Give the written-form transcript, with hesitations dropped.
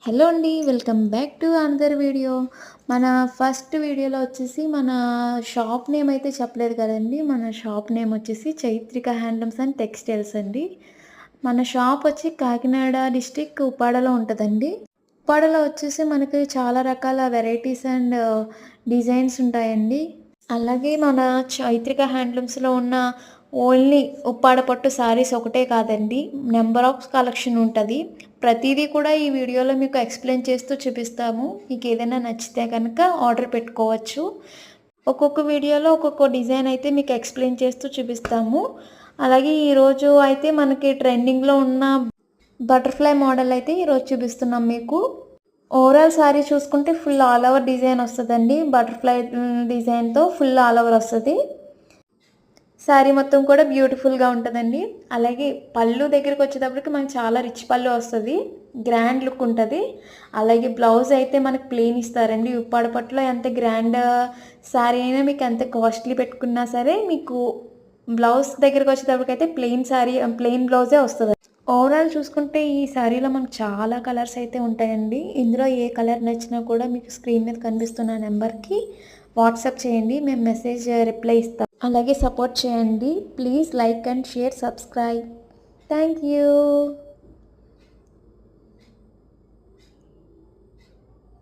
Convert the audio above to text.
Hello అండి. Welcome back to another video. మన first వీడియోలో వచ్చేసి మన షాప్ నేమ్ అయితే చెప్పలేదు కదండీ. మన షాప్ నేమ్ వచ్చేసి చైత్రిక హ్యాండ్లూమ్స్ అండ్ టెక్స్టైల్స్ అండి. మన షాప్ వచ్చి కాకినాడ డిస్ట్రిక్ట్ ఉప్పాడలో ఉంటుందండి. ఉప్పాడలో వచ్చేసి మనకి చాలా రకాల వెరైటీస్ అండ్ డిజైన్స్ ఉంటాయండి. అలాగే మన చైత్రిక హ్యాండ్లూమ్స్‌లో ఉన్న ఓన్లీ ఉప్పాడ పట్టు శారీస్ ఒకటే కాదండి. నంబర్ ఆఫ్ కలెక్షన్ ఉంటది. ప్రతీదీ కూడా ఈ వీడియోలో మీకు ఎక్స్‌ప్లెయిన్ చేస్తూ చూపిస్తాము. మీకేదైనా నచ్చితే గనక ఆర్డర్ పెట్టుకోవచ్చు. ఒక్కొక్క వీడియోలో ఒక్కొక్క డిజైన్ అయితే మీకు ఎక్స్‌ప్లెయిన్ చేస్తూ చూపిస్తాము. అలాగే ఈరోజు అయితే మనకి ట్రెండింగ్‌లో ఉన్న బటర్‌ఫ్లై మోడల్ అయితే ఈరోజు చూపిస్తున్నాం మీకు. ఓవరాల్ శారీ చూసుకుంటే ఫుల్ ఆల్ ఓవర్ డిజైన్ వస్తదండి. బటర్‌ఫ్లై డిజైన్‌తో ఫుల్ ఆల్ ఓవర్ వస్తది. శారీ మొత్తం కూడా బ్యూటిఫుల్‌గా ఉంటదండి. అలాగే పళ్ళు దగ్గరికొచ్చేటప్పటికి మనకు చాలా రిచ్ పళ్ళు వస్తది. గ్రాండ్ లుక్ ఉంటది. అలాగే బ్లౌజ్ అయితే మనకు ప్లెయిన్ ఇస్తారండి. ఉప్పాడ పట్టులో ఎంత గ్రాండ్ శారీ అయినా మీకు ఎంత కాస్ట్‌లీ పెట్టుకున్నా సరే మీకు బ్లౌజ్ దగ్గరికొచ్చేటప్పటికైతే ప్లెయిన్ బ్లౌజే వస్తది. ఓవరాల్ చూసుకుంటే ఈ శారీలో మనకు చాలా కలర్స్ అయితే ఉంటాయండి. ఇందులో ఏ కలర్ నచ్చినా కూడా మీకు స్క్రీన్ మీద కనిపిస్తున్న నెంబర్‌కి వాట్సాప్ చేయండి. మేము రిప్లై ఇస్తాం. అలాగే సపోర్ట్ చేయండి. Please like and share, subscribe. Thank you.